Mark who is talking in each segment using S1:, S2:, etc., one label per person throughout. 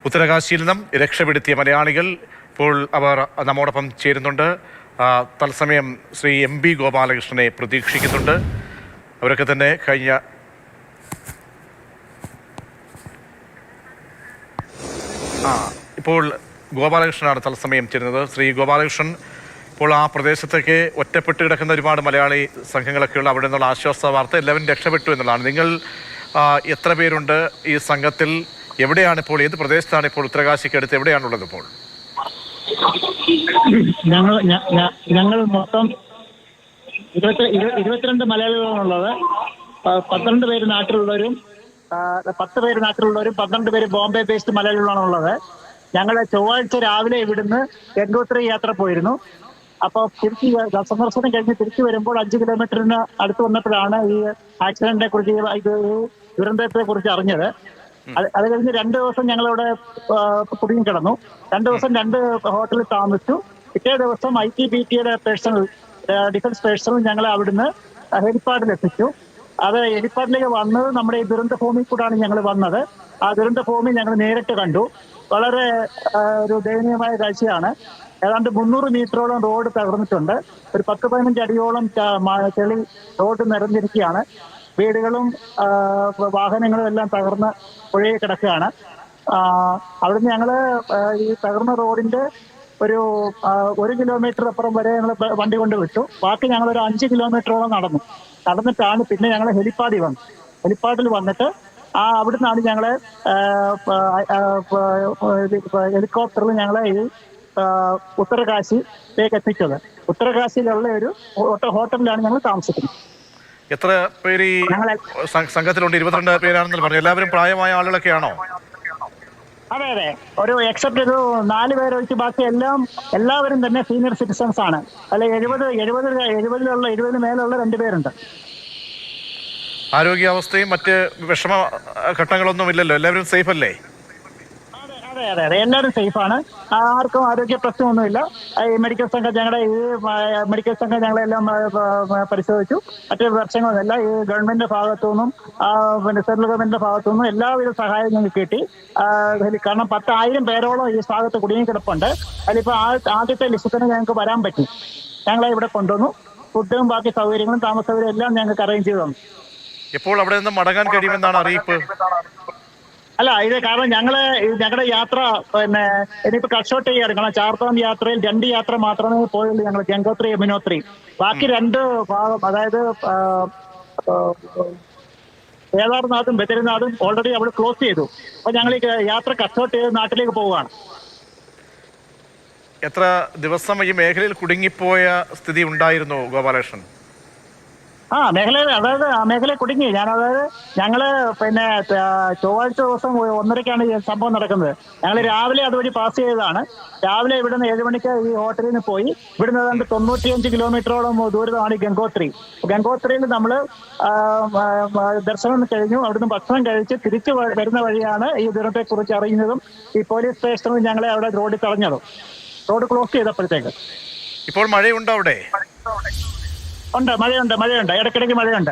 S1: ഉത്തരകാശിയിൽ നിന്നും രക്ഷപ്പെടുത്തിയ മലയാളികൾ ഇപ്പോൾ അവർ നമ്മോടൊപ്പം ചേരുന്നുണ്ട്. തത്സമയം ശ്രീ MB ഗോപാലകൃഷ്ണനെ പ്രതീക്ഷിക്കുന്നുണ്ട്. അവരൊക്കെ തന്നെ കഴിഞ്ഞ ഇപ്പോൾ ഗോപാലകൃഷ്ണനാണ് തത്സമയം ചേരുന്നത്. ശ്രീ ഗോപാലകൃഷ്ണൻ, ഇപ്പോൾ ആ പ്രദേശത്തേക്ക് ഒറ്റപ്പെട്ട് കിടക്കുന്ന ഒരുപാട് മലയാളി സംഘങ്ങളൊക്കെയുള്ള അവിടെ നിന്നുള്ള ആശ്വാസ വാർത്ത എല്ലാവരും രക്ഷപ്പെട്ടു എന്നുള്ളതാണ്. നിങ്ങൾ എത്ര പേരുണ്ട് ഈ സംഘത്തിൽ? എവിടെയാണ് ഇപ്പോൾ, ഏത് പ്രദേശത്താണ് ഇപ്പോൾ ഉത്തരകാശിക്ക് അടുത്ത് എവിടെയാണുള്ളത് ഇപ്പോൾ?
S2: ഞങ്ങൾ മൊത്തം 22 മലയാളികളാണുള്ളത്. 12 പേര് നാട്ടിലുള്ളവരും 10 പേര് നാട്ടിലുള്ളവരും 12 പേര് ബോംബെ ബേസ്ഡ് മലയാളികളാണുള്ളത്. ഞങ്ങൾ ചൊവ്വാഴ്ച രാവിലെ ഇവിടുന്ന് ഗംഗോത്രി യാത്ര പോയിരുന്നു. അപ്പോൾ തിരിച്ച് സന്ദർശനം കഴിഞ്ഞ് തിരിച്ചു വരുമ്പോൾ 5 കിലോമീറ്ററിന് അടുത്ത് വന്നപ്പോഴാണ് ഈ ആക്സിഡന്റിനെ കുറിച്ച്, ഇത് ദുരന്തത്തെ കുറിച്ച് അറിഞ്ഞത്. അത് കഴിഞ്ഞ് 2 ദിവസം ഞങ്ങളിവിടെ കുടുങ്ങി കിടന്നു. 2 ദിവസം 2 ഹോട്ടലിൽ താമസിച്ചു. പിറ്റേ ദിവസം ITBTയുടെ പേഴ്സണൽ, ഡിഫൻസ് പേഴ്സണൽ ഞങ്ങളെ അവിടുന്ന് ഹെലിപ്പാഡിൽ എത്തിച്ചു. അത് ഹെലിപ്പാഡിലേക്ക് വന്നത് നമ്മുടെ ഈ ദുരന്ത ഭൂമിയിൽ കൂടാണ് ഞങ്ങൾ വന്നത്. ആ ദുരന്ത ഭൂമി ഞങ്ങൾ നേരിട്ട് കണ്ടു. വളരെ ഒരു ദയനീയമായ കാഴ്ചയാണ്. ഏതാണ്ട് 300 മീറ്ററോളം റോഡ് തകർന്നിട്ടുണ്ട്. ഒരു 10-15 അടിയോളം ചെളി റോഡ് നിറഞ്ഞിരിക്കുകയാണ്. വീടുകളും വാഹനങ്ങളും എല്ലാം തകർന്ന് പുഴയിൽ കിടക്കുകയാണ്. അവിടുന്ന് ഞങ്ങള് ഈ തകർന്ന റോഡിന്റെ ഒരു 1 കിലോമീറ്റർ അപ്പുറം വരെ ഞങ്ങൾ വണ്ടി കൊണ്ട് വിട്ടു. ബാക്കി ഞങ്ങളൊരു 5 കിലോമീറ്ററോളം നടന്നിട്ടാണ് പിന്നെ ഞങ്ങൾ ഹെലിപ്പാഡിൽ വന്നിട്ട് അവിടുന്നാണ് ഞങ്ങളെ ഹെലികോപ്റ്ററിൽ ഞങ്ങളെ ഈ ഉത്തരകാശിയിലേക്ക് എത്തിച്ചത്. ഉത്തരകാശിയിലുള്ള ഒരു ഹോട്ടലിലാണ് ഞങ്ങൾ താമസിക്കുന്നത്.
S1: എത്ര പേര് ഈ സംഘത്തിലുണ്ട്? 22 പേരാണെന്ന് പറഞ്ഞു. എല്ലാവരും പ്രായമായ ആളുകളൊക്കെയാണോ?
S2: അതെ, ഒരു എക്സെപ്റ്റ് ഒരു 4 പേരൊഴിച്ച് ബാക്കി എല്ലാവരും തന്നെ സീനിയർ സിറ്റിസൺസ് ആണ്. അല്ല, 70 മേലുള്ള 2 പേരുണ്ട്.
S1: ആരോഗ്യാവസ്ഥയും മറ്റ് വിഷമ ഘട്ടങ്ങളൊന്നും ഇല്ലല്ലോ? എല്ലാവരും സേഫ് അല്ലേ?
S2: അതെ, എല്ലാവരും സേഫാണ്. ആർക്കും ആരോഗ്യ പ്രശ്നമൊന്നുമില്ല. ഈ മെഡിക്കൽ സംഘം ഞങ്ങളെല്ലാം പരിശോധിച്ചു. മറ്റ് പ്രശ്നങ്ങളൊന്നുമില്ല. ഈ ഗവൺമെന്റിന്റെ ഭാഗത്തുനിന്നും പിന്നെ സെൻട്രൽ ഗവൺമെന്റിന്റെ ഭാഗത്തുനിന്നും എല്ലാവിധ സഹായവും ഞങ്ങൾക്ക് കിട്ടി. കാരണം 10,000 പേരോളം ഈ ഭാഗത്ത് കുടുങ്ങി കിടപ്പുണ്ട്. അതിലിപ്പോൾ ആദ്യത്തെ ലിസ്റ്റിൽ തന്നെ ഞങ്ങൾക്ക് വരാൻ പറ്റി. ഞങ്ങളെ ഇവിടെ കൊണ്ടുവന്നു. ഫുഡും ബാക്കി സൗകര്യങ്ങളും താമസ സൗകര്യം എല്ലാം ഞങ്ങൾക്ക് അറേഞ്ച് ചെയ്തു തന്നു.
S1: ഇപ്പോൾ അവിടെ നിന്ന് മടങ്ങാൻ കഴിയുമെന്നാണ് അറിയിപ്പ്?
S2: അല്ല, ഇത് കാരണം ഞങ്ങളുടെ യാത്ര പിന്നെ ഇനിയിപ്പോ കട്ട് ചെയ്യാണ്. കാരണം ചാർത്താം യാത്രയിൽ 2 യാത്ര മാത്രമേ പോയുള്ളൂ ഞങ്ങൾ, ഗംഗോത്രി യമുനോത്രി. ബാക്കി 2 ഭാഗം, അതായത് കേദാർനാഥും ബദ്രിനാഥും ഓൾറെഡി അവിടെ ക്ലോസ് ചെയ്തു. അപ്പൊ ഞങ്ങൾ ഈ യാത്ര കട്ട് ചെയ്ത് നാട്ടിലേക്ക് പോവുകയാണ്.
S1: എത്ര ദിവസം ഈ മേഖലയിൽ കുടുങ്ങിപ്പോയ സ്ഥിതി ഉണ്ടായിരുന്നു ഗോപാലകൃഷ്ണൻ?
S2: മേഖല കുടുങ്ങി. ഞങ്ങള് പിന്നെ ചൊവ്വാഴ്ച ദിവസം 1:30ക്കാണ് ഈ സംഭവം നടക്കുന്നത്. ഞങ്ങൾ രാവിലെ അതുവഴി പാസ് ചെയ്തതാണ്. രാവിലെ ഇവിടുന്ന് 7 മണിക്ക് ഈ ഹോട്ടലിൽ നിന്ന് പോയി. ഇവിടുന്ന് ഏതാണ്ട് 95 കിലോമീറ്ററോളം ദൂരമാണ് ഈ ഗംഗോത്രി. ഗംഗോത്രിയിൽ നമ്മൾ ദർശനം കഴിഞ്ഞു. അവിടുന്ന് ഭക്ഷണം കഴിച്ച് തിരിച്ചു വരുന്ന വഴിയാണ് ഈ ദുരന്തത്തെക്കുറിച്ച് അറിയുന്നതും ഈ പോലീസ് സ്റ്റേഷനിൽ ഞങ്ങളെ അവിടെ റോഡിൽ തടഞ്ഞതും. Road close ചെയ്തപ്പോഴത്തേക്ക്.
S1: ഇപ്പോൾ മഴയുണ്ടോ അവിടെ?
S2: ഉണ്ട്, മഴയുണ്ട്. ഇടയ്ക്കിടയ്ക്ക് മഴയുണ്ട്.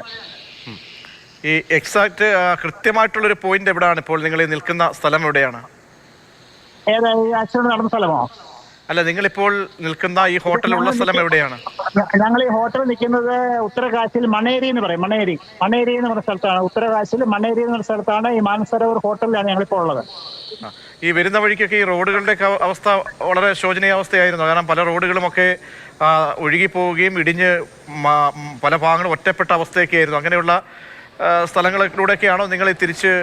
S1: ഈ എക്സാക്ട് കൃത്യമായിട്ടുള്ളൊരു പോയിന്റ് എവിടെയാണ് ഇപ്പോൾ? നിങ്ങൾ നിൽക്കുന്ന സ്ഥലം എവിടെയാണ്?
S2: ഏതാ, ഈ ആക്സിഡന്റ് നടന്ന സ്ഥലമോ?
S1: അല്ല, നിങ്ങളിപ്പോൾ നിൽക്കുന്ന ഈ ഹോട്ടലുള്ള സ്ഥലം എവിടെയാണ്?
S2: ഞങ്ങൾ ഈ ഹോട്ടൽ നിൽക്കുന്നത് ഉത്തരകാശിയിൽ മണേരി എന്ന് പറയും. മണേരി എന്ന് പറഞ്ഞ സ്ഥലത്താണ്. ഉത്തരകാശിയിൽ മണേരി എന്ന് പറഞ്ഞ സ്ഥലത്താണ് ഈ മാനസരോവർ ഹോട്ടലിലാണ് ഞങ്ങളിപ്പോൾ ഉള്ളത്.
S1: ഈ വരുന്ന വഴിക്കൊക്കെ ഈ റോഡുകളുടെ അവസ്ഥ വളരെ ശോചനീയാവസ്ഥയായിരുന്നു. കാരണം പല റോഡുകളുമൊക്കെ ഒഴുകിപ്പോവുകയും ഇടിഞ്ഞ് പല ഭാഗങ്ങളും ഒറ്റപ്പെട്ട അവസ്ഥയൊക്കെ ആയിരുന്നു. അങ്ങനെയുള്ള സ്ഥലങ്ങളിലൂടെയൊക്കെയാണോ നിങ്ങൾ തിരിച്ച്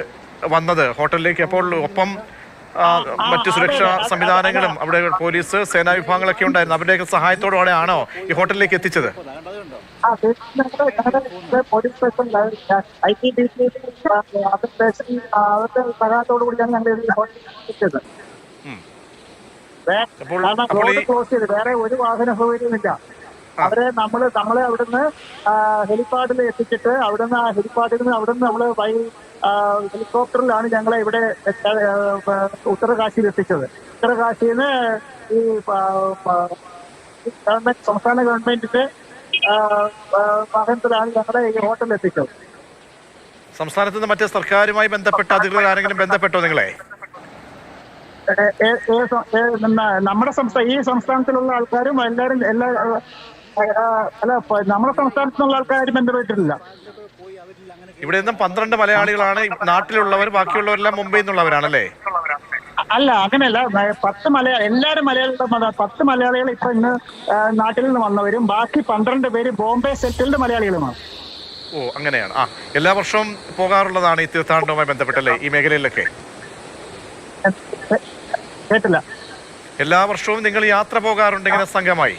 S1: വന്നത് ഹോട്ടലിലേക്ക്? അപ്പോൾ ഒപ്പം മറ്റു സുരക്ഷാ സംവിധാനങ്ങളും അവിടെ പോലീസ്, സേനാ വിഭാഗങ്ങളൊക്കെ ഉണ്ടായിരുന്നു. അവരുടെയൊക്കെ സഹായത്തോടെ ആണോ ഈ ഹോട്ടലിലേക്ക് എത്തിച്ചത്?
S2: പോലീസ് സ്റ്റേഷൻ സഹായത്തോടു കൂടിയാണ് ഞങ്ങൾ എത്തിച്ചത്. റോഡ് ക്ലോസ് ചെയ്ത് വേറെ ഒരു വാഹന സൗകര്യമില്ല. നമ്മളെ അവിടുന്ന് ഹെലിപ്പാഡിൽ എത്തിച്ചിട്ട് അവിടുന്ന് നമ്മള് ഹെലികോപ്റ്ററിലാണ് ഞങ്ങളെ ഇവിടെ ഉത്തരകാശിയിൽ എത്തിച്ചത്. ഉത്തരകാശിയിൽ നിന്ന് ഈ സംസ്ഥാന ഗവൺമെന്റിന്റെ വാഹനത്തിലാണ് ഞങ്ങളെ ഈ ഹോട്ടലിൽ എത്തിച്ചത്.
S1: സംസ്ഥാനത്ത് നിന്ന് മറ്റ് സർക്കാരുമായി ബന്ധപ്പെട്ട അധികൃതർ ആരെങ്കിലും ബന്ധപ്പെട്ടോ നിങ്ങളെ?
S2: നമ്മുടെ ഈ സംസ്ഥാനത്തിലുള്ള ആൾക്കാരും എല്ലാവരും അല്ല നമ്മുടെ സംസ്ഥാനത്തിലുള്ള ആൾക്കാരും ബന്ധപ്പെട്ടിട്ടില്ല.
S1: ഇവിടെ നിന്നും 12 മലയാളികളാണ് നാട്ടിലുള്ളവർ, ബാക്കിയുള്ളവരെല്ലാം മുംബൈയിൽ നിന്നുള്ളവരാണല്ലേ?
S2: അല്ല, അങ്ങനെയല്ല. 10 എല്ലാവരും മലയാളികളുടെ 10 മലയാളികൾ ഇപ്പൊ ഇന്ന് നാട്ടിൽ നിന്ന് വന്നവരും ബാക്കി 12 പേര് ബോംബെ സെറ്റിൽഡ് മലയാളികളുമാണ്.
S1: ഓ, അങ്ങനെയാണ്. എല്ലാ വർഷവും പോകാറുള്ളതാണ് ഈ തീർത്ഥാടനവുമായി ബന്ധപ്പെട്ടല്ലേ ഈ മേഖലയിലൊക്കെ?
S2: കേട്ടില്ല.
S1: എല്ലാ വർഷവും നിങ്ങൾ യാത്ര പോകാറുണ്ട് ഇങ്ങനെ സംഘമായി?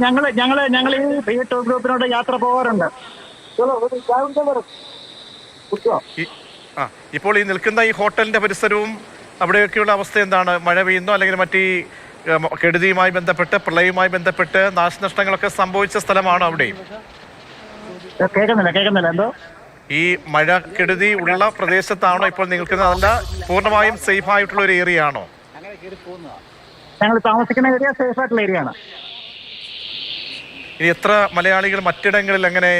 S2: ഞങ്ങൾ ഈ ടൂർ ഗ്രൂപ്പിനോട് യാത്ര പോകാറുണ്ട്.
S1: ഇപ്പോൾ ഈ നിൽക്കുന്ന ഈ ഹോട്ടലിന്റെ പരിസരവും അവിടെയൊക്കെയുള്ള അവസ്ഥ എന്താണ്? മഴ പെയ്യുന്നോ അല്ലെങ്കിൽ മറ്റീ കെടുതിയുമായി ബന്ധപ്പെട്ട്, പ്രളയവുമായി ബന്ധപ്പെട്ട് നാശനഷ്ടങ്ങളൊക്കെ സംഭവിച്ച സ്ഥലമാണോ അവിടെയും?
S2: കേൾക്കുന്നില്ല. എന്തോ?
S1: ഈ മഴ കെടുതി ഉള്ള പ്രദേശത്താണോ ഇപ്പോൾ നിൽക്കുന്നത്? അതല്ല പൂർണ്ണമായും സേഫ് ആയിട്ടുള്ള ഒരു ഏരിയ ആണോ?
S2: ഞങ്ങൾ താമസിക്കുന്ന ഏരിയ സേഫ് ആയിട്ടുള്ള ഏരിയ ആണ്.
S1: ഇനി എത്ര മലയാളികൾ മറ്റിടങ്ങളിൽ എങ്ങനെ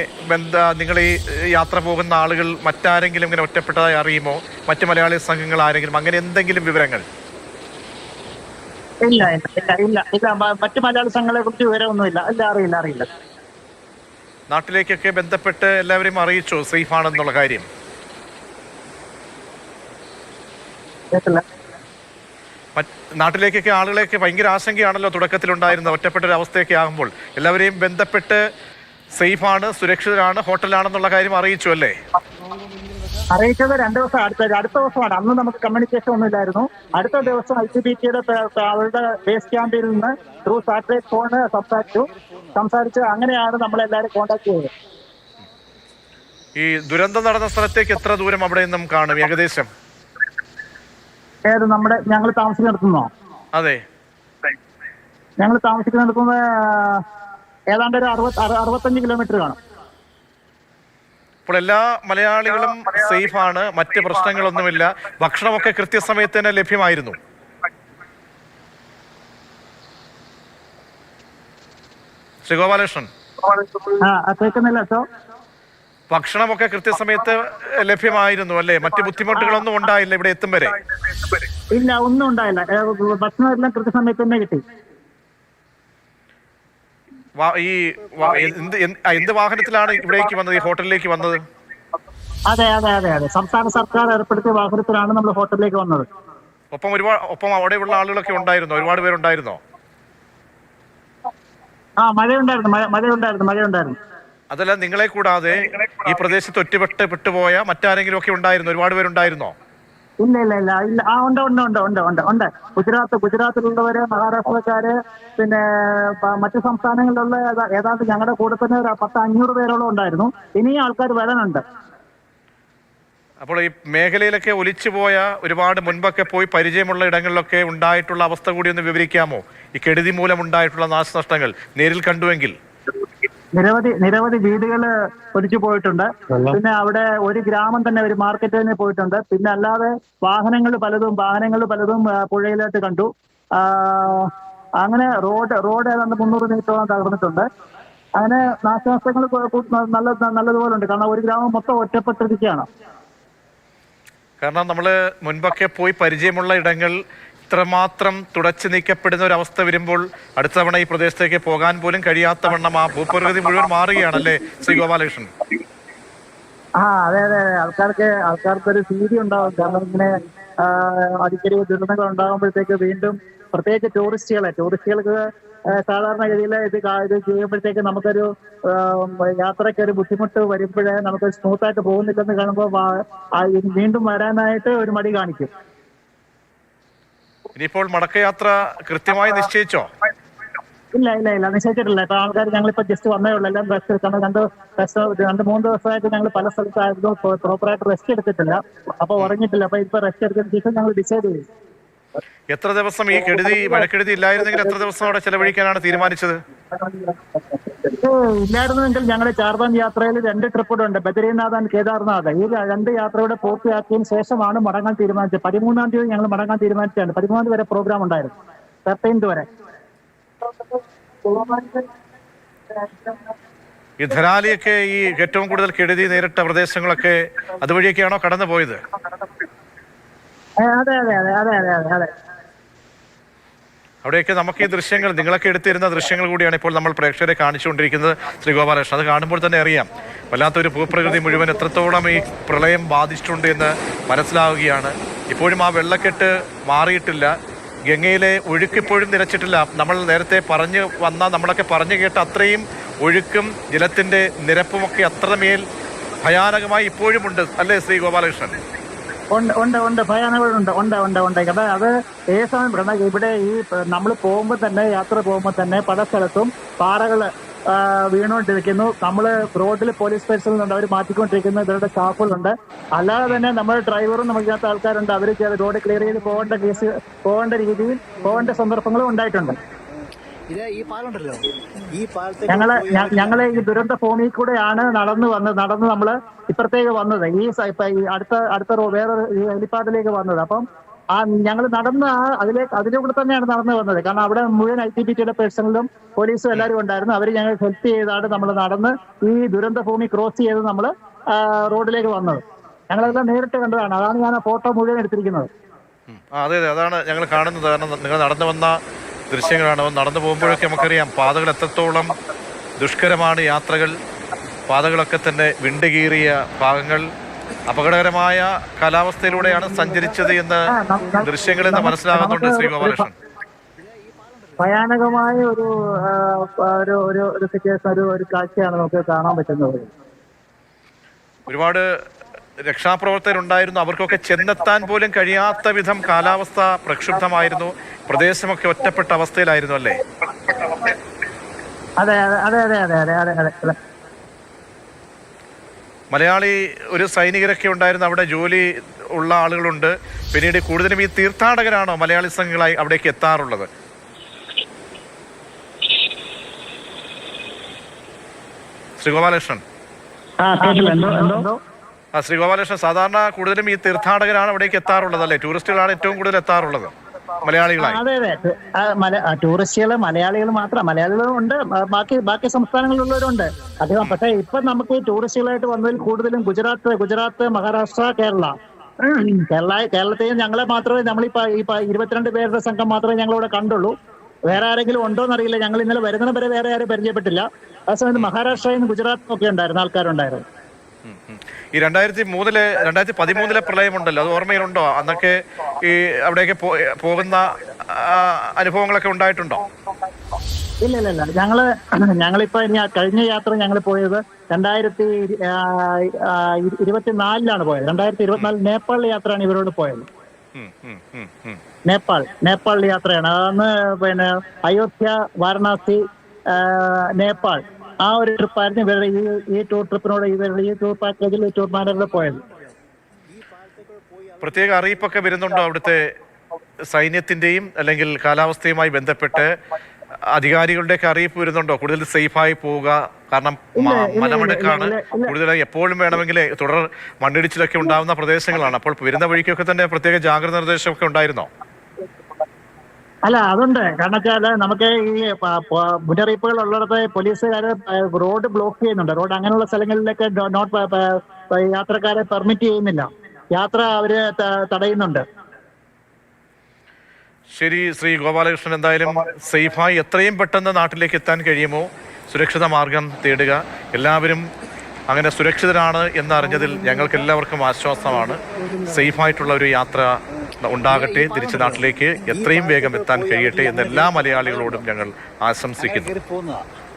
S1: നിങ്ങൾ ഈ യാത്ര പോകുന്ന ആളുകൾ മറ്റാരെങ്കിലും ഇങ്ങനെ ഒറ്റപ്പെട്ടതായി അറിയുമോ? മറ്റു മലയാളി സംഘങ്ങൾ ആരെങ്കിലും അങ്ങനെ എന്തെങ്കിലും വിവരങ്ങൾ?
S2: ഇല്ല. മറ്റു മലയാളി സംഘങ്ങളെ കുറിച്ച് വിവരമൊന്നുമില്ല. അറിയില്ല.
S1: നാട്ടിലേക്കൊക്കെ ബന്ധപ്പെട്ട് എല്ലാവരെയും അറിയിച്ചോ സേഫ് ആണെന്നുള്ള കാര്യം? നാട്ടിലേക്കൊക്കെ ആളുകളെയൊക്കെ ഭയങ്കര ആശങ്കയാണല്ലോ തുടക്കത്തിലുണ്ടായിരുന്നത്. ഒറ്റപ്പെട്ട ഒരു അവസ്ഥയൊക്കെ ആകുമ്പോൾ എല്ലാവരെയും ബന്ധപ്പെട്ട് സേഫാണ്, സുരക്ഷിതരാണ്, ഹോട്ടലാണെന്നുള്ള കാര്യം അറിയിച്ചു അല്ലേ?
S2: അറിയിച്ചത് 2 ദിവസം അടുത്ത ദിവസമാണ്. അന്ന് നമുക്ക് കമ്മ്യൂണിക്കേഷൻ ഒന്നും ഇല്ലായിരുന്നു. അടുത്ത ദിവസം ICBTയുടെ അവരുടെ ബേസ് ക്യാമ്പിൽ നിന്ന് ത്രൂ സാറ്റലൈറ്റ് ഫോണ് സംസാരിച്ച് അങ്ങനെയാണ് നമ്മളെല്ലാവരും കോൺടാക്ട് ചെയ്തത്.
S1: ഈ ദുരന്തം നടന്ന സ്ഥലത്തേക്ക് എത്ര ദൂരം അവിടെ നിന്നും കാണും ഏകദേശം?
S2: ഞങ്ങൾ താമസിക്കുന്നിടത്തുനിന്നോ?
S1: അതെ,
S2: ഞങ്ങൾ താമസിക്കുന്നിടത്തുനിന്ന് ഏതാണ്ട് ഒരു 65 കിലോമീറ്റർ കാണും.
S1: ഇപ്പോൾ എല്ലാ മലയാളികളും സേഫ് ആണ്, മറ്റ് പ്രശ്നങ്ങളൊന്നുമില്ല. ഭക്ഷണമൊക്കെ കൃത്യസമയത്ത് തന്നെ ലഭ്യമായിരുന്നു. ശ്രീ ഗോപാലകൃഷ്ണൻ,
S2: കേൾക്കുന്നില്ല?
S1: ഭക്ഷണമൊക്കെ കൃത്യസമയത്ത് ലഭ്യമായിരുന്നു അല്ലേ? മറ്റ് ബുദ്ധിമുട്ടുകളൊന്നും ഉണ്ടായില്ല ഇവിടെ എത്തും വരെ?
S2: ഇല്ല, ഒന്നും ഉണ്ടായില്ല. ഭക്ഷണം എല്ലാം കൃത്യസമയത്ത് തന്നെ കിട്ടി.
S1: എന്ത് വാഹനത്തിലാണ് ഇവിടേക്ക് വന്നത്, ഈ ഹോട്ടലിലേക്ക് വന്നത്?
S2: അതെ. സംസ്ഥാന സർക്കാർ ഏർപ്പെടുത്തിയ വാഹനത്തിലാണ് നമ്മൾ ഹോട്ടലിലേക്ക് വന്നത്.
S1: ഒപ്പം അവിടെയുള്ള ആളുകളൊക്കെ ഉണ്ടായിരുന്നോ? ഒരുപാട് പേരുണ്ടായിരുന്നോ?
S2: മഴയുണ്ടായിരുന്നു.
S1: അതല്ല, നിങ്ങളെ കൂടാതെ ഈ പ്രദേശത്ത് ഒറ്റപ്പെട്ടുപോയ മറ്റാരെങ്കിലും ഒക്കെ ഉണ്ടായിരുന്നോ? ഒരുപാട് പേരുണ്ടായിരുന്നോ?
S2: ഇല്ല. ഉണ്ട്. ഗുജറാത്തിലുള്ളവര്, മഹാരാഷ്ട്രക്കാര്, പിന്നെ മറ്റു സംസ്ഥാനങ്ങളിലുള്ള ഏതാണ്ട് ഞങ്ങളുടെ കൂടെ തന്നെ 500 പേരോളം ഉണ്ടായിരുന്നു. ഇനിയും ആൾക്കാർ വരാനുണ്ട്.
S1: അപ്പോൾ ഈ മേഖലയിലൊക്കെ ഒലിച്ചുപോയ ഒരുപാട് മുൻപൊക്കെ പോയി പരിചയമുള്ള ഇടങ്ങളിലൊക്കെ ഉണ്ടായിട്ടുള്ള അവസ്ഥ കൂടി ഒന്ന് വിവരിക്കാമോ? ഈ കെടുതി മൂലം ഉണ്ടായിട്ടുള്ള നാശനഷ്ടങ്ങൾ നേരിൽ കണ്ടുവെങ്കിൽ.
S2: നിരവധി വീടുകൾ ഒലിച്ചു പോയിട്ടുണ്ട്. പിന്നെ അവിടെ ഒരു ഗ്രാമം തന്നെ, ഒരു മാർക്കറ്റ് തന്നെ പോയിട്ടുണ്ട്. പിന്നെ അല്ലാതെ വാഹനങ്ങൾ പലതും പുഴയിലോട്ട് കണ്ടു. അങ്ങനെ റോഡ് ഏതാണ്ട് 300 മീറ്ററോളം തകർന്നിട്ടുണ്ട്. അങ്ങനെ നാശനഷ്ടങ്ങൾ നല്ലതുപോലെ ഉണ്ട്. കാരണം ഒരു ഗ്രാമം മൊത്തം ഒറ്റപ്പെട്ടിരിക്കുകയാണ്.
S1: കാരണം നമ്മൾ മുൻപൊക്കെ പോയി പരിചയമുള്ള ഇടങ്ങൾ ഇത്രമാത്രം തുടച്ചു നീക്കപ്പെടുന്ന ഒരു അവസ്ഥ വരുമ്പോൾ അടുത്ത തവണ ഈ പ്രദേശത്തേക്ക് പോകാൻ പോലും കഴിയാത്ത വണ്ണം ആ ഭൂപ്രകൃതി മുഴുവൻ മാറുകയാണല്ലേ ശ്രീ ഗോപാലകൃഷ്ണൻ?
S2: അതെ. ആൾക്കാർക്ക് ഒരു ഭീതി ഉണ്ടാവും. കാരണം ഇങ്ങനെ അടിക്കടി ദുരന്തങ്ങൾ ഉണ്ടാകുമ്പോഴത്തേക്ക് വീണ്ടും, പ്രത്യേകിച്ച് ടൂറിസ്റ്റുകൾക്ക് സാധാരണഗതിയിൽ ഇത് ചെയ്യുമ്പോഴത്തേക്ക് നമുക്കൊരു യാത്രയ്ക്ക് ഒരു ബുദ്ധിമുട്ട് വരുമ്പോഴേ നമുക്ക് സ്മൂത്തായിട്ട് പോകുന്നില്ലെന്ന് കാണുമ്പോൾ വീണ്ടും വരാനായിട്ട് ഒരു മടി കാണിക്കും.
S1: ഇനിയിപ്പോൾ മടക്കയാത്ര കൃത്യമായി നിശ്ചയിച്ചോ?
S2: ഇല്ല, നിശ്ചയിച്ചിട്ടില്ല. ഇപ്പൊ ആൾക്കാർ ഞങ്ങളിപ്പോ ജസ്റ്റ് വന്നേ ഉള്ളൂ. എല്ലാം റെസ്റ്റ് എടുക്കണം. 2-3 ദിവസമായിട്ട് ഞങ്ങൾ പല സ്ഥലത്തായിരുന്നു. പ്രോപ്പറായിട്ട് റെസ്റ്റ് എടുത്തിട്ടില്ല. അപ്പൊ ഉറങ്ങിയിട്ടില്ല. അപ്പൊ ഇപ്പൊ റെസ്റ്റ് എടുത്തതിന് ശേഷം ഞങ്ങൾ ഡിസൈഡ് ചെയ്തു.
S1: എത്ര ദിവസം ഈ മഴക്കെടുതി ഇല്ലായിരുന്നെങ്കിൽ എത്ര ദിവസം അവിടെ ചെലവഴിക്കാനാണ് തീരുമാനിച്ചത്?
S2: ഇല്ലായിരുന്നെങ്കിൽ ഞങ്ങൾ ചാർധാം യാത്രയിൽ 2 ട്രിപ്പ് ഉണ്ട്, ബദ്രീനാഥ് ആൻഡ് കേദാർനാഥ്. ഈ 2 യാത്രയുടെ പൂർത്തിയാക്കിയതിനു ശേഷമാണ് മടങ്ങാൻ തീരുമാനിച്ചത്. 13-ാം തീയതി ഞങ്ങൾ മടങ്ങാൻ തീരുമാനിച്ചാണ്. 13-ാം തീയതി വരെ പ്രോഗ്രാം ഉണ്ടായിരുന്നു. 13th വരെ.
S1: ഈ ധരാലിയൊക്കെ ഈ ഏറ്റവും കൂടുതൽ കെടുതി നേരിട്ട പ്രദേശങ്ങളൊക്കെ അതുവഴിയൊക്കെയാണോ കടന്നു പോയത്?
S2: അതെ അതെ അതെ അതെ അതെ അതെ അതെ.
S1: അവിടെയൊക്കെ നമുക്ക് ഈ ദൃശ്യങ്ങൾ നിങ്ങളൊക്കെ എടുത്തിരുന്ന ദൃശ്യങ്ങൾ കൂടിയാണ് ഇപ്പോൾ നമ്മൾ പ്രേക്ഷകരെ കാണിച്ചുകൊണ്ടിരിക്കുന്നത് ശ്രീ ഗോപാലകൃഷ്ണൻ. അത് കാണുമ്പോൾ തന്നെ അറിയാം വല്ലാത്തൊരു ഭൂപ്രകൃതി മുഴുവൻ എത്രത്തോളം ഈ പ്രളയം ബാധിച്ചിട്ടുണ്ട് എന്ന് മനസ്സിലാവുകയാണ്. ഇപ്പോഴും ആ വെള്ളക്കെട്ട് മാറിയിട്ടില്ല. ഗംഗയിലെ ഒഴുക്ക് ഇപ്പോഴും നിലച്ചിട്ടില്ല. നമ്മൾ നേരത്തെ നമ്മളൊക്കെ പറഞ്ഞു കേട്ട അത്രയും ഒഴുക്കും ജലത്തിൻ്റെ നിരപ്പുമൊക്കെ അത്രമേൽ ഭയാനകമായി ഇപ്പോഴും ഉണ്ട് അല്ലേ ശ്രീ ഗോപാലകൃഷ്ണൻ?
S2: ഉണ്ട് ഉണ്ട് ഉണ്ട് ഭയാനകമുണ്ട്. ഉണ്ട് ഉണ്ട് ഉണ്ട്. അത് ഏത് സമയം കാരണം ഇവിടെ ഈ നമ്മൾ പോകുമ്പോൾ തന്നെ യാത്ര പോകുമ്പോൾ തന്നെ പല സ്ഥലത്തും പാറകൾ വീണുകൊണ്ടിരിക്കുന്നു. നമ്മൾ റോഡിൽ പോലീസ് പേഴ്സണലുണ്ട്, അവർ മാറ്റിക്കൊണ്ടിരിക്കുന്നു. ഇവരുടെ സ്റ്റാഫുകളുണ്ട്. അല്ലാതെ തന്നെ നമ്മുടെ ഡ്രൈവറും നമുക്കകത്ത് ആൾക്കാരുണ്ട്. അവർ റോഡ് ക്ലിയർ ചെയ്ത് പോകേണ്ട രീതിയിൽ പോകേണ്ട സന്ദർഭങ്ങളും ഉണ്ടായിട്ടുണ്ട്. ഞങ്ങളെ ഈ ദുരന്ത ഭൂമിയിൽ കൂടെയാണ് നടന്ന് നമ്മള് ഇപ്പുറത്തേക്ക് വന്നത്. ഈ അടുത്ത വേറെ ഹെലിപ്പാഡിലേക്ക് വന്നത്. അപ്പം ഞങ്ങൾ അതിലൂടെ തന്നെയാണ് നടന്നു വന്നത്. കാരണം അവിടെ മുഴുവൻ ITBTയുടെ പേഴ്സണലും പോലീസും എല്ലാവരും ഉണ്ടായിരുന്നു. അവർ ഞങ്ങൾക്ക് ഹെൽപ്പ് ചെയ്താണ് നമ്മൾ നടന്ന് ഈ ദുരന്ത ഭൂമി ക്രോസ് ചെയ്ത് നമ്മൾ റോഡിലേക്ക് വന്നത്. ഞങ്ങളെല്ലാം നേരിട്ട് കണ്ടതാണ്. അതാണ് ഞാൻ ആ ഫോട്ടോ മുഴുവൻ എടുത്തിരിക്കുന്നത്.
S1: അതെ അതെ, അതാണ് ഞങ്ങൾ കാണുന്നത്. കാരണം നിങ്ങൾ നടന്നു വന്ന ദൃശ്യങ്ങളാണ്. നടന്നു പോകുമ്പോഴൊക്കെ നമുക്കറിയാം പാതകൾ എത്രത്തോളം ദുഷ്കരമാണ്. പാതകളൊക്കെ തന്നെ വിണ്ടുകീറിയ ഭാഗങ്ങൾ, അപകടകരമായ കാലാവസ്ഥയിലൂടെയാണ് സഞ്ചരിച്ചത് എന്ന് ദൃശ്യങ്ങളിൽ നിന്ന് മനസ്സിലാകുന്നുണ്ട് ശ്രീ ഗോപാലകൃഷ്ണൻ.
S2: ഭയാനകമായ ഒരു സിറ്റുവേഷൻ, ഒരു കാഴ്ചയാണ് നമുക്ക് കാണാൻ പറ്റുന്നത്.
S1: ഒരുപാട് രക്ഷാപ്രവർത്തകരുണ്ടായിരുന്നു. അവർക്കൊക്കെ ചെന്നെത്താൻ പോലും കഴിയാത്ത വിധം കാലാവസ്ഥ പ്രക്ഷുബ്ധമായിരുന്നു. പ്രദേശമൊക്കെ ഒറ്റപ്പെട്ട അവസ്ഥയിലായിരുന്നു അല്ലേ?
S2: അതെ അതെ അതെ അതെ അതെ അതെ അതെ അതെ.
S1: മലയാളി ഒരു സൈനികരൊക്കെ ഉണ്ടായിരുന്നു. അവിടെ ജോലി ഉള്ള ആളുകളുണ്ട്. പിന്നീട് കൂടുതലും ഈ തീർത്ഥാടകരാണോ മലയാളി സംഘങ്ങളായി അവിടേക്ക് എത്താറുള്ളത്? ശ്രീ ഗോപാലകൃഷ്ണൻ, ശ്രീ ഗോപാലകൃഷ്ണൻ, സാധാരണ കൂടുതലും ഈ തീർത്ഥാടകരാണ് അവിടേക്ക് എത്താറുള്ളത് അല്ലേ? ടൂറിസ്റ്റുകളാണ് ഏറ്റവും കൂടുതൽ എത്താറുള്ളത് മലയാളികളായി.
S2: അതെ അതെ, ടൂറിസ്റ്റുകൾ മലയാളികൾ മാത്രം, മലയാളികളും ഉണ്ട്, ബാക്കി സംസ്ഥാനങ്ങളിലുള്ളവരുണ്ട് അധികം. പക്ഷെ ഇപ്പൊ നമുക്ക് ടൂറിസ്റ്റുകളായിട്ട് വന്നതിൽ കൂടുതലും ഗുജറാത്ത്, മഹാരാഷ്ട്ര, കേരളത്തിൽ ഞങ്ങളെ മാത്രമേ നമ്മളിപ്പോ 22 പേരുടെ സംഘം മാത്രമേ ഞങ്ങളിവിടെ കണ്ടുള്ളൂ. വേറെ ആരെങ്കിലും ഉണ്ടോന്ന് അറിയില്ല. ഞങ്ങൾ ഇന്നലെ വരുന്നതിന് വരെ വേറെ ആരും പരിചയപ്പെട്ടില്ല. ആ സമയത്ത് മഹാരാഷ്ട്രയിൽ നിന്ന് ഗുജറാത്തും ഒക്കെ ഉണ്ടായിരുന്നു, ആൾക്കാരുണ്ടായിരുന്നു.
S1: ഈ 2013 പ്രളയമുണ്ടല്ലോ, അത് ഓർമ്മയിലുണ്ടോ? അന്നൊക്കെ ഈ അവിടേക്ക് പോകുന്ന അനുഭവങ്ങളൊക്കെ ഉണ്ടായിട്ടുണ്ടോ?
S2: ഇല്ല. ഞങ്ങളിപ്പോ കഴിഞ്ഞ യാത്ര ഞങ്ങൾ പോയത് 2024 പോയത്. 2024 നേപ്പാൾ യാത്രയാണ് ഇവരോട് പോയത്. നേപ്പാൾ യാത്രയാണ്. അന്ന് പിന്നെ അയോധ്യ, വാരണാസി, നേപ്പാൾ, ആ ഒരു ട്രിപ്പായിരുന്നു ഇവരുടെ ഈ ടൂർ ട്രിപ്പിനോട് ഇവരുടെ ഈ ടൂർ പാക്കേജിൽ ടൂർ മാനേജർ പോയത്.
S1: പ്രത്യേക അറിയിപ്പൊക്കെ വരുന്നുണ്ടോ അവിടുത്തെ സൈന്യത്തിന്റെയും അല്ലെങ്കിൽ കാലാവസ്ഥയുമായി ബന്ധപ്പെട്ട് അധികാരികളുടെയൊക്കെ അറിയിപ്പ് വരുന്നുണ്ടോ? കൂടുതൽ സേഫായി പോവുക, കാരണം മലമടുക്കാണ്, കൂടുതലായി എപ്പോഴും വേണമെങ്കിൽ തുടർ മണ്ണിടിച്ചിലൊക്കെ ഉണ്ടാകുന്ന പ്രദേശങ്ങളാണ്. അപ്പോൾ വരുന്ന വഴിക്കൊക്കെ തന്നെ പ്രത്യേക ജാഗ്രത നിർദ്ദേശമൊക്കെ ഉണ്ടായിരുന്നോ?
S2: അല്ല, അതുണ്ട്. കാരണം വെച്ചാൽ നമുക്ക് ഈ മുന്നറിയിപ്പുകൾ ഉള്ളിടത്ത് പോലീസുകാർ റോഡ് ബ്ലോക്ക് ചെയ്യുന്നുണ്ട്. റോഡ് അങ്ങനെയുള്ള സ്ഥലങ്ങളിലേക്ക് യാത്രക്കാരെ പെർമിറ്റ് ചെയ്യുന്നില്ല. യാത്ര അവര് തടയുന്നുണ്ട്.
S1: ശരി ശ്രീ ഗോപാലകൃഷ്ണൻ, എന്തായാലും സേഫായി എത്രയും പെട്ടെന്ന് നാട്ടിലേക്ക് എത്താൻ കഴിയുമോ സുരക്ഷിത മാർഗം തേടുക. എല്ലാവരും അങ്ങനെ സുരക്ഷിതരാണ് എന്നറിഞ്ഞതിൽ ഞങ്ങൾക്ക് എല്ലാവർക്കും ആശ്വാസമാണ്. സേഫായിട്ടുള്ള ഒരു യാത്ര ഉണ്ടാകട്ടെ, തിരിച്ച് നാട്ടിലേക്ക് എത്രയും വേഗം എത്താൻ കഴിയട്ടെ എന്ന് എല്ലാ മലയാളികളോടും ഞങ്ങൾ ആശംസിക്കുന്നു.